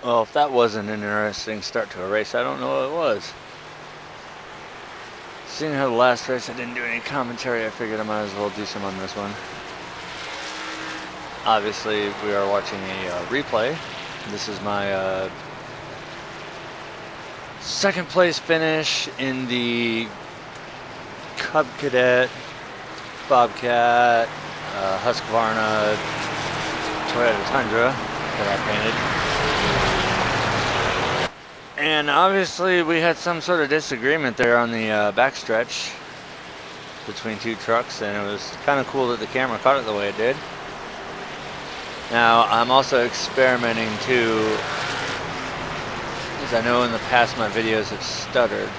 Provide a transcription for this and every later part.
Well, if that wasn't an interesting start to a race, I don't know what it was. Seeing how the last race I didn't do any commentary, I figured I might as well do some on this one. Obviously, we are watching a replay. This is my second place finish in the Cub Cadet, Bobcat, Husqvarna, Toyota Tundra that I painted. And obviously we had some sort of disagreement there on the backstretch between two trucks, and it was kind of cool that the camera caught it the way it did. Now I'm also experimenting too, as I know in the past my videos have stuttered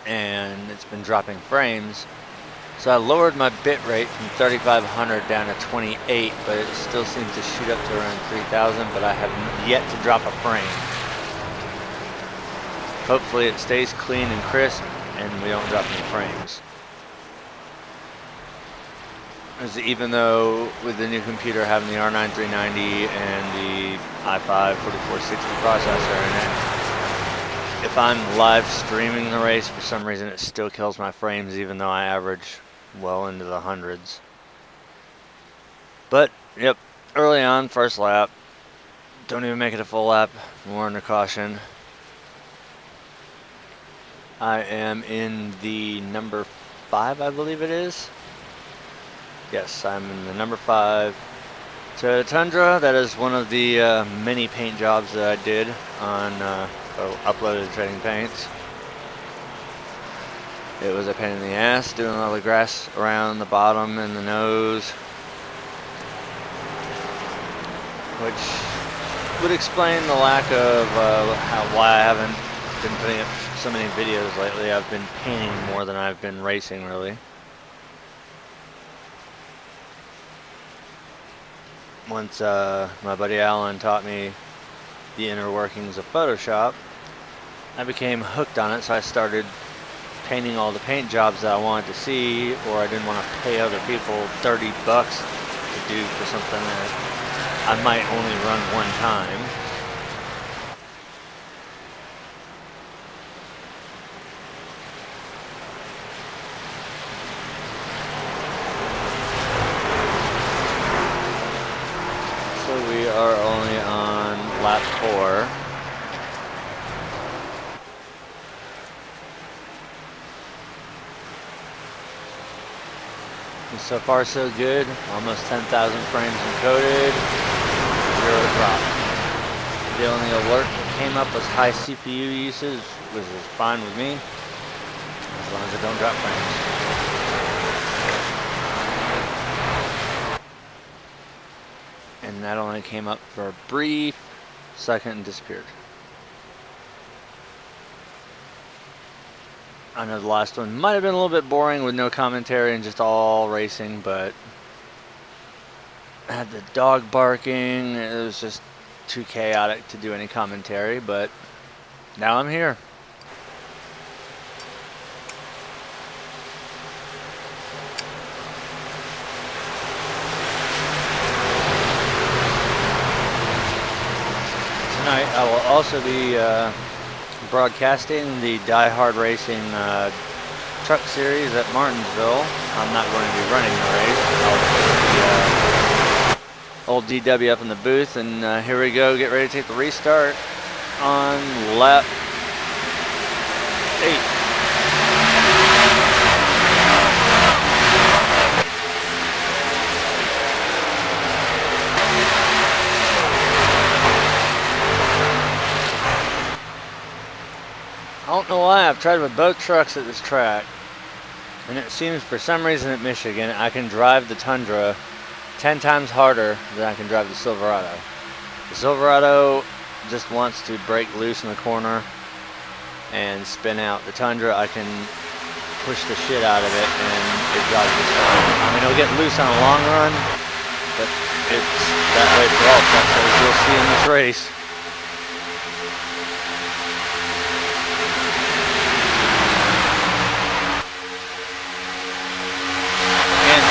and it's been dropping frames. So I lowered my bit rate from 3500 down to 28, but it still seems to shoot up to around 3000, but I have yet to drop a frame. Hopefully it stays clean and crisp and we don't drop any frames. As even though with the new computer having the R9 390 and the i5 4460 processor in it, if I'm live streaming the race, for some reason it still kills my frames even though I average well into the hundreds. But yep, early on, first lap, don't even make it a full lap, more under caution. I am in the number 5, I believe it is. Yes, I'm in the number 5 Toyota Tundra. That is one of the many paint jobs that I did on uploaded Trading Paints. It was a pain in the ass doing all the grass around the bottom and the nose, which would explain the lack of why I haven't been putting up so many videos lately. I've been painting more than I've been racing, really. Once my buddy Alan taught me the inner workings of Photoshop, I became hooked on it, so I started painting all the paint jobs that I wanted to see, or I didn't want to pay other people $30 to do for something that I might only run one time. So we are only on lap 4. So far so good, almost 10,000 frames encoded, 0 drop. The only alert that came up was high CPU usage, which is fine with me, as long as I don't drop frames. And that only came up for a brief second and disappeared. I know the last one might have been a little bit boring with no commentary and just all racing, but I had the dog barking. It was just too chaotic to do any commentary, but now I'm here. Tonight I will also be broadcasting the Die Hard Racing truck series at Martinsville. I'm not going to be running the race. I'll put the old DW up in the booth, and here we go. Get ready to take the restart on lap 8. I don't know why, I've tried with both trucks at this track, and it seems for some reason at Michigan I can drive the Tundra 10 times harder than I can drive the Silverado. The Silverado just wants to break loose in the corner and spin out. The Tundra, I can push the shit out of it and it drives just fine. I mean, it'll get loose on a long run, but it's that way for all trucks, as you'll see in this race.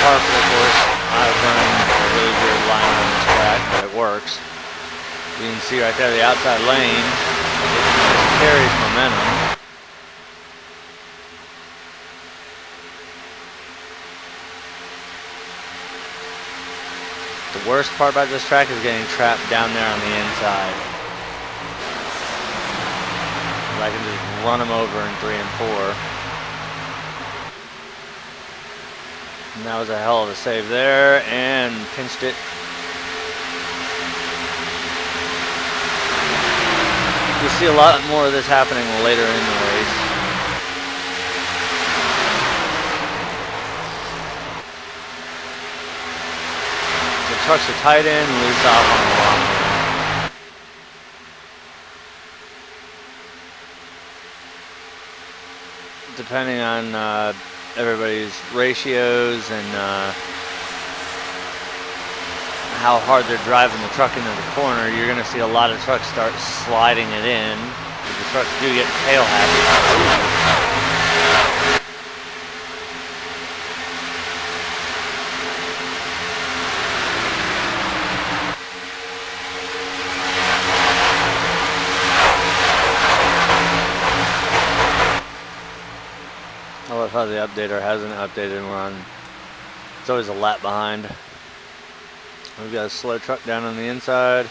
Harper, of course, I've run a really weird line on this track, but it works. You can see right there the outside lane. It carries momentum. The worst part about this track is getting trapped down there on the inside. I can just run them over in 3 and 4. And that was a hell of a save there, and pinched it. You'll see a lot more of this happening later in the race. The trucks are tight in, loose off on the long one. Depending on everybody's ratios and how hard they're driving the truck into the corner, you're going to see a lot of trucks start sliding it in. The trucks do get tail happy. I love how the updater hasn't updated and we're on. It's always a lap behind. We've got a slow truck down on the inside.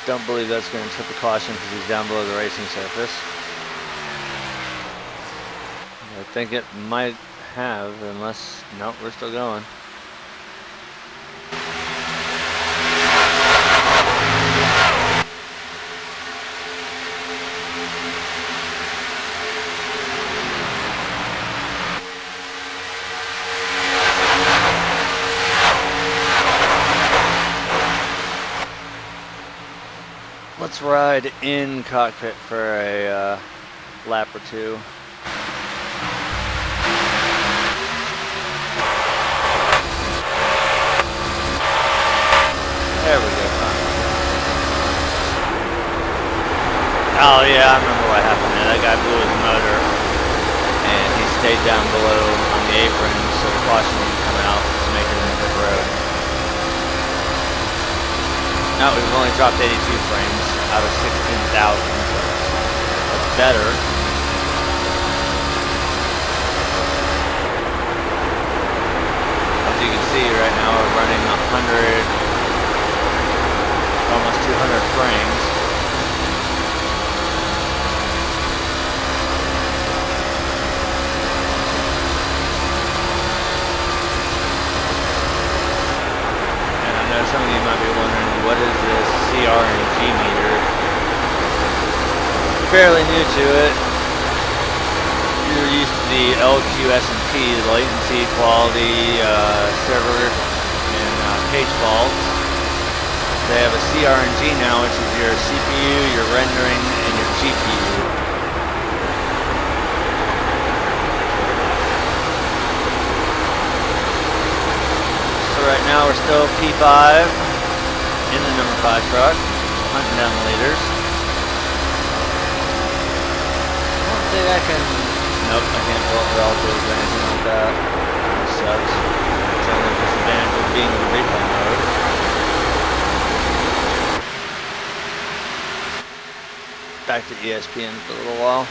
Don't believe that's going to trip a caution because he's down below the racing surface. I think it might have, unless, nope, we're still going. Let's ride in cockpit for a lap or two. There we go. Oh yeah, I remember what happened there. That guy blew his motor and he stayed down below on the apron, so the caution didn't come out to make it in the pit road. Now we've only dropped 82 frames out of 16,000, so that's better. As you can see right now we're running 100, almost 200 frames. And I know some of you might be wondering, what is this CRNG meter? Fairly new to it. You're used to the LQS&P, the latency, quality, server, and page faults. They have a CRNG now, which is your CPU, your rendering, and your GPU. So right now we're still P5 in the number 5 truck, hunting down the leaders. I don't think I can, nope, I can't pull up relatives or anything like that. That sucks. It's the only disadvantage of being in replay mode. Back to ESPN for a little while.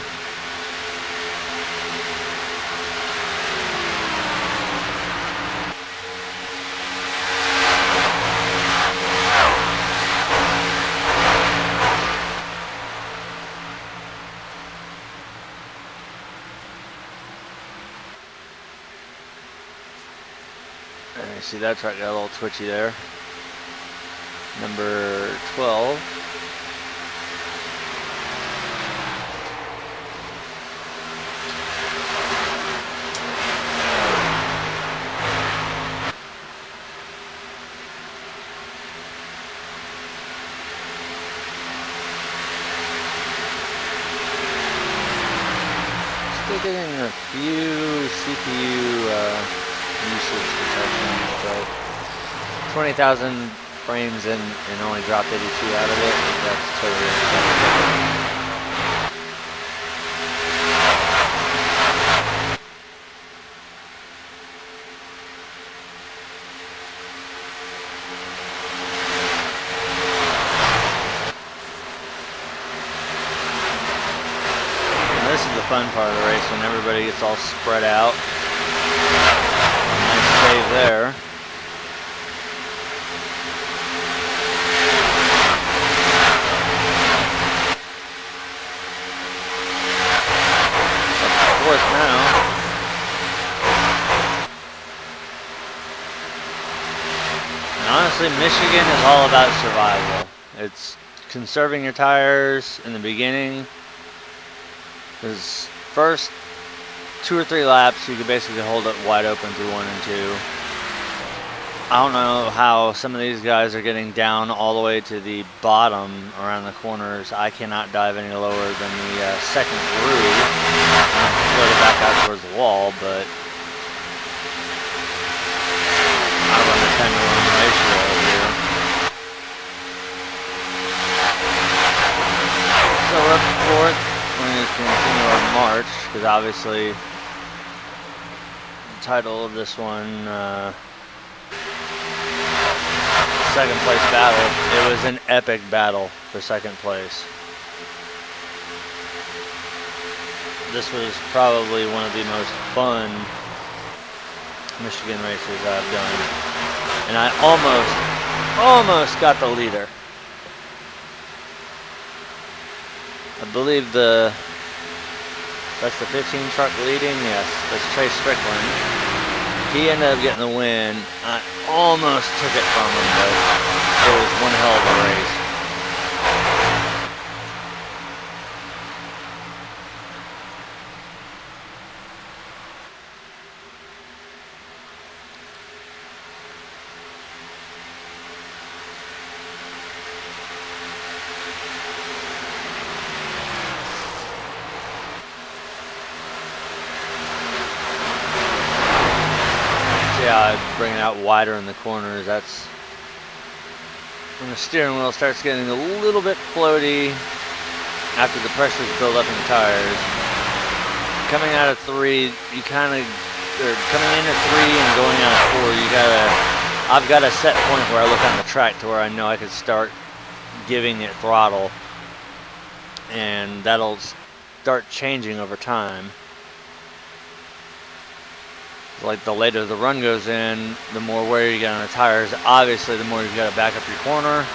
And you see that truck got a little twitchy there. Number 12. Still getting a few CPU usage detections, but 20,000 frames in and only dropped 82 out of it. That's totally unacceptable. the fun part of the race when everybody gets all spread out. Nice save there. Fourth now. And honestly, Michigan is all about survival. It's conserving your tires in the beginning. Because first 2 or 3 laps, you can basically hold it wide open through 1 and 2. I don't know how some of these guys are getting down all the way to the bottom around the corners. I cannot dive any lower than the second groove. I'm floated back out towards the wall, but I run a 10-to-1 ratio here. So we're up to 4th. We're going to continue our march, because obviously the title of this one, second place battle, it was an epic battle for second place. This was probably one of the most fun Michigan races I've done. And I almost got the leader. I believe that's the 15 truck leading. Yes, that's Chase Strickland. He ended up getting the win. I almost took it from him, but it was one hell of a race. Yeah, bring it out wider in the corners. That's when the steering wheel starts getting a little bit floaty after the pressures build up in the tires. Coming out of 3, you kind of, or coming in at 3 and going out of 4, I've got a set point where I look on the track to where I know I could start giving it throttle, and that'll start changing over time. Like the later the run goes in, the more wear you get on the tires. Obviously, the more you've got to back up your corner,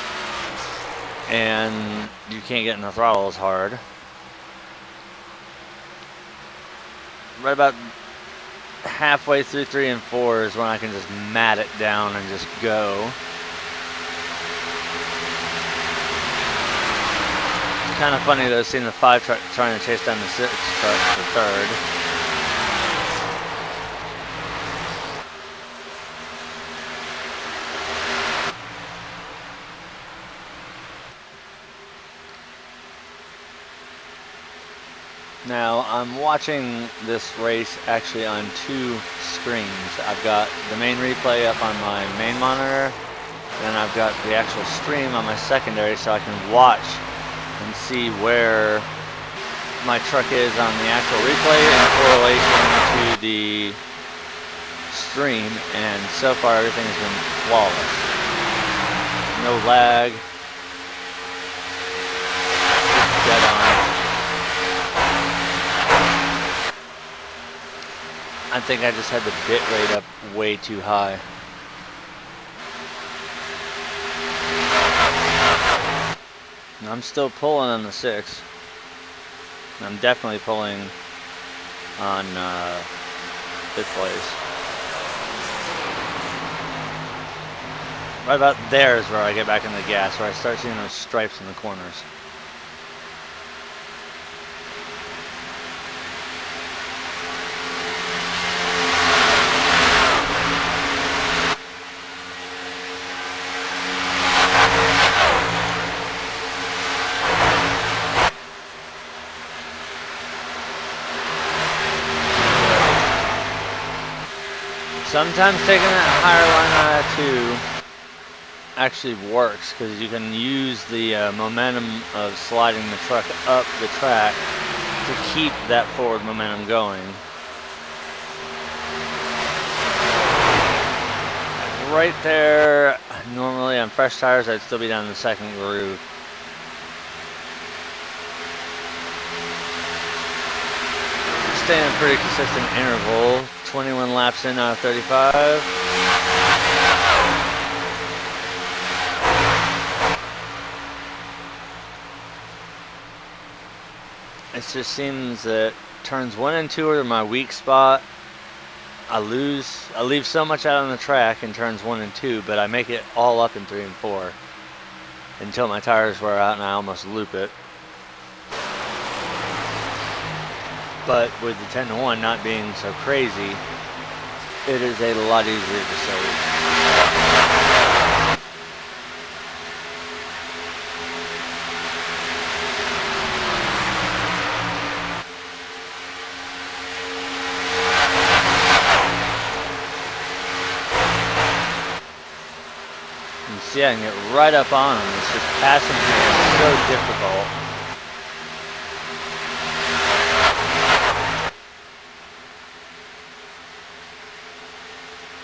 and you can't get in the throttle as hard. Right about halfway through 3 and 4 is when I can just mat it down and just go. It's kind of funny though, seeing the 5 truck trying to chase down the 6 truck for 3rd. Now, I'm watching this race actually on 2 screens. I've got the main replay up on my main monitor, and I've got the actual stream on my secondary, so I can watch and see where my truck is on the actual replay in correlation to the stream, and so far everything has been flawless. No lag. Dead on. I think I just had the bit rate up way too high. And I'm still pulling on the 6. I'm definitely pulling on 5th place. Right about there is where I get back in the gas, where I start seeing those stripes in the corners. Sometimes taking that higher line out of 2 actually works, because you can use the momentum of sliding the truck up the track to keep that forward momentum going. Right there, normally on fresh tires I'd still be down in the 2nd groove. staying a pretty consistent interval. 21 laps in out of 35. It just seems that turns 1 and 2 are my weak spot. I leave so much out on the track in turns 1 and 2, but I make it all up in 3 and 4 until my tires wear out and I almost loop it. But with the 10 to 1 not being so crazy, it is a lot easier to save. See, I can get right up on them. It's just passing here is so difficult.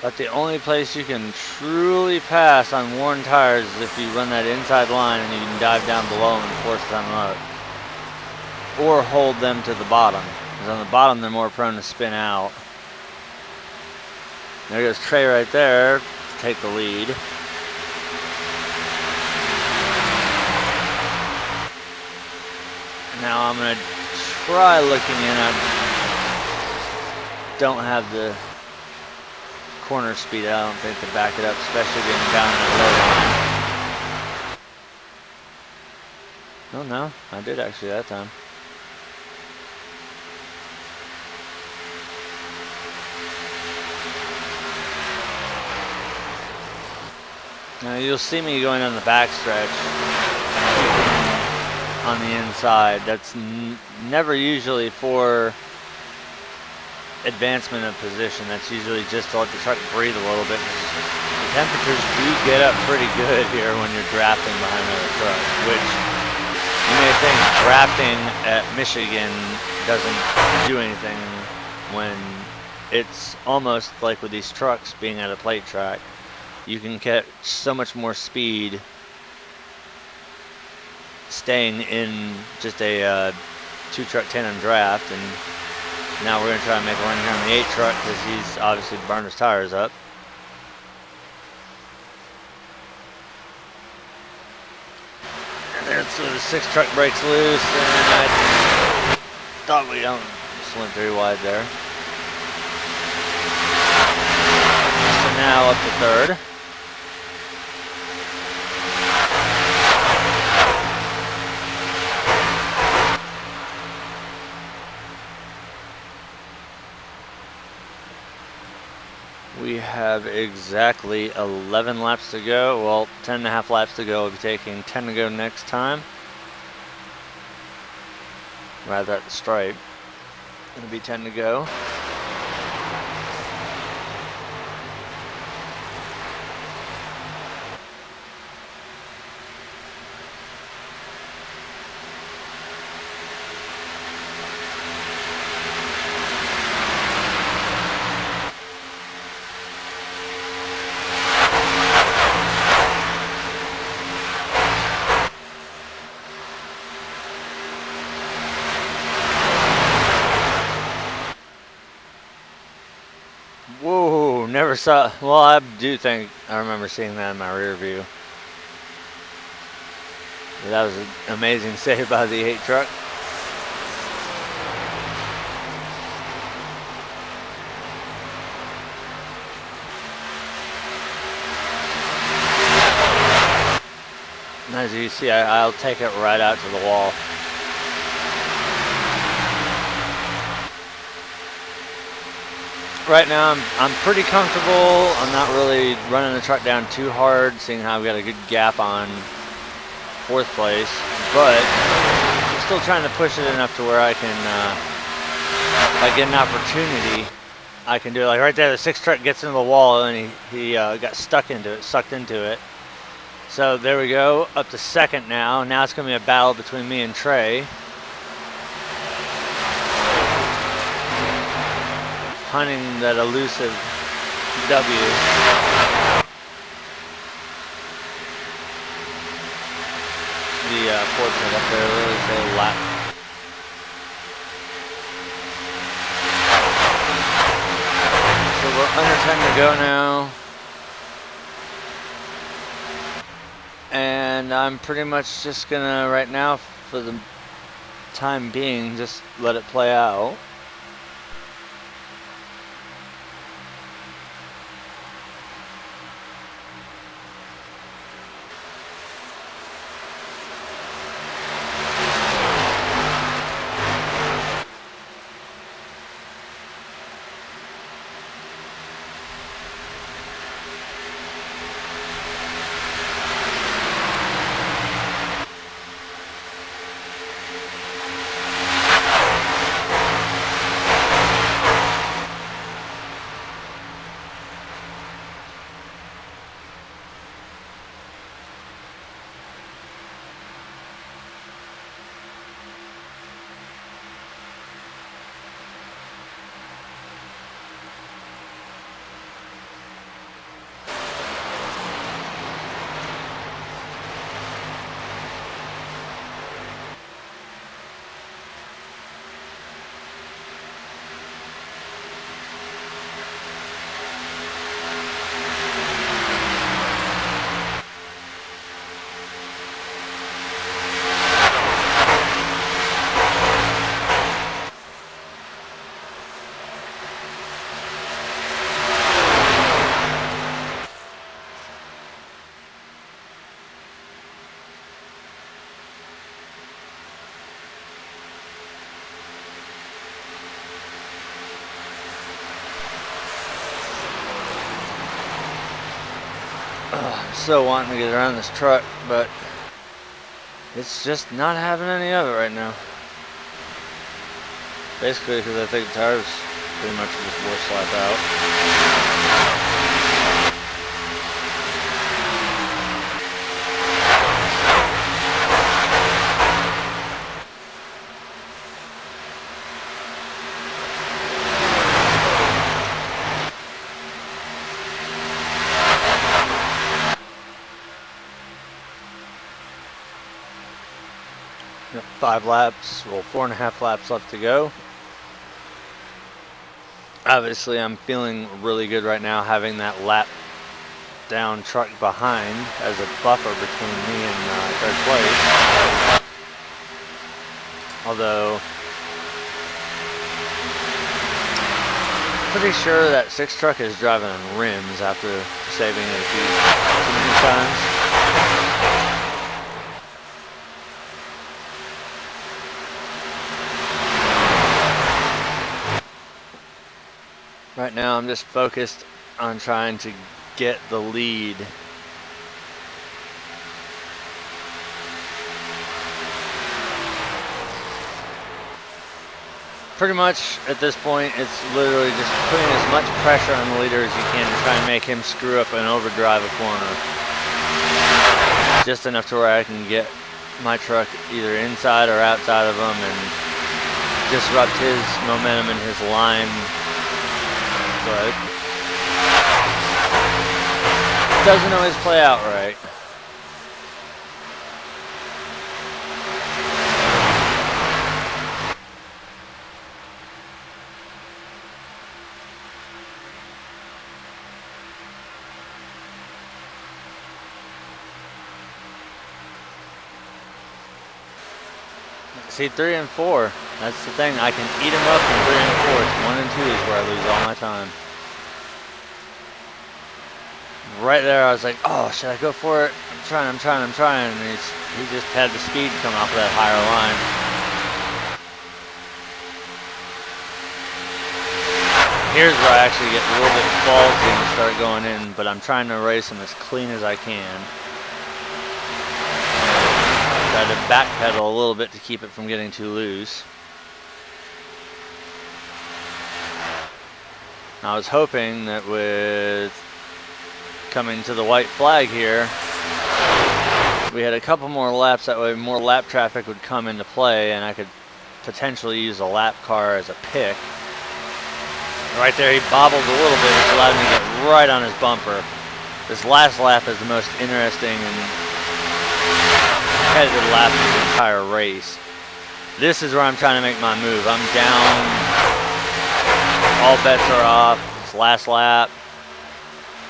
But the only place you can truly pass on worn tires is if you run that inside line and you can dive down below them and force them up. Or hold them to the bottom. Because on the bottom they're more prone to spin out. There goes Trey right there to take the lead. Now I'm going to try looking in. I don't have the corner speed, I don't think, to back it up, especially getting down in that low line. Oh no, I did actually that time. Now you'll see me going on the back stretch. On the inside, that's never usually for advancement of position. That's usually just to let the truck breathe a little bit. The temperatures do get up pretty good here when you're drafting behind another truck, which you may think drafting at Michigan doesn't do anything when it's almost like with these trucks being at a plate track. You can catch so much more speed staying in just a 2-truck tandem draft, and now we're going to try to make a run here on the 8 truck because he's obviously burned his tires up. And that's where the 6 truck breaks loose, and I thought we just went very wide there. So now up to 3rd. We have exactly 11 laps to go. Well, 10.5 laps to go. We'll be taking 10 to go next time. Rather at the stripe. It'll be 10 to go. Whoa, never saw, well, I do think I remember seeing that in my rear view. That was an amazing save by the 8 truck. As you see, I'll take it right out to the wall. Right now I'm pretty comfortable. I'm not really running the truck down too hard, seeing how I've got a good gap on 4th place, but I'm still trying to push it enough to where I can, if I get an opportunity, I can do it. Like right there, the 6 truck gets into the wall and he got sucked into it. So there we go, up to 2nd now. Now it's going to be a battle between me and Trey. Hunting that elusive W. The portrait up there, really say lap. under 10 to go now. And I'm pretty much just gonna, right now, for the time being, just let it play out. So wanting to get around this truck, but it's just not having any of it right now. Basically because I think the tires pretty much just wore slap out. Yep, 5 laps, well 4.5 laps left to go. Obviously I'm feeling really good right now having that lap down truck behind as a buffer between me and third place. Although, pretty sure that 6 truck is driving on rims after saving it a few too many times. Right now I'm just focused on trying to get the lead. Pretty much at this point it's literally just putting as much pressure on the leader as you can to try and make him screw up and overdrive a corner. Just enough to where I can get my truck either inside or outside of him and disrupt his momentum and his line. But it doesn't always play out right. See, 3 and 4. That's the thing. I can eat them up in 3 and 4. 1 and 2 is where I lose all my time. Right there, I was like, oh, should I go for it? I'm trying. And he just had the speed come off of that higher line. Here's where I actually get a little bit ballsy and start going in, but I'm trying to race him as clean as I can. Try to backpedal a little bit to keep it from getting too loose. I was hoping that with coming to the white flag here, we had a couple more laps, that way more lap traffic would come into play and I could potentially use a lap car as a pick. Right there he bobbled a little bit, which allowed me to get right on his bumper. This last lap is the most interesting and competitive lap of the entire race. This is where I'm trying to make my move. I'm down, all bets are off. laps. Last lap,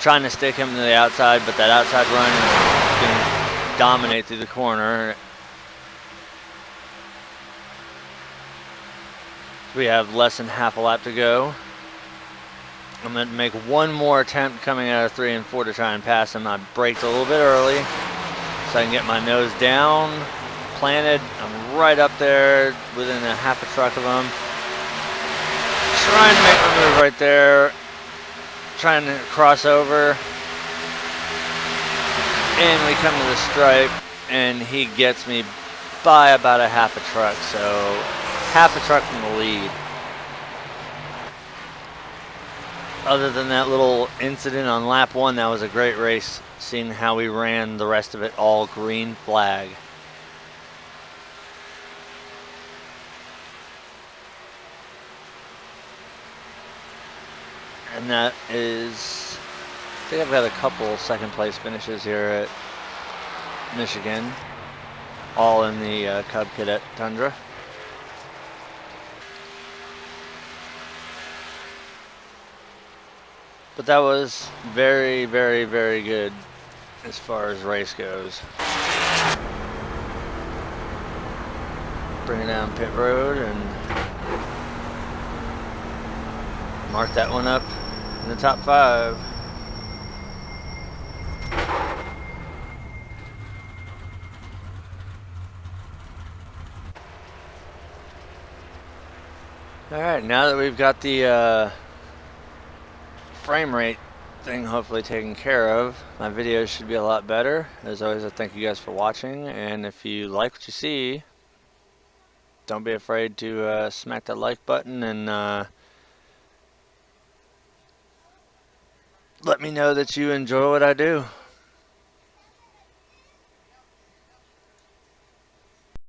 trying to stick him to the outside, but that outside run is going to dominate through the corner. We have less than half a lap to go. I'm going to make one more attempt coming out of 3 and 4 to try and pass him. I braked a little bit early so I can get my nose down, planted. I'm right up there within a half a truck of him. Trying to make my move right there. Trying to cross over. And we come to the stripe and he gets me by about a half a truck. So half a truck from the lead. Other than that little incident on lap 1, that was a great race. Seeing how we ran the rest of it all green flag. And that is, I think I've got a couple second place finishes here at Michigan. All in the Cub Cadet Tundra. But that was very, very, very good as far as race goes. Bring it down pit road and mark that one up in the top 5. Alright, now that we've got the frame rate thing hopefully taken care of, my videos should be a lot better. As always, I thank you guys for watching, and if you like what you see, don't be afraid to smack that like button and let me know that you enjoy what I do.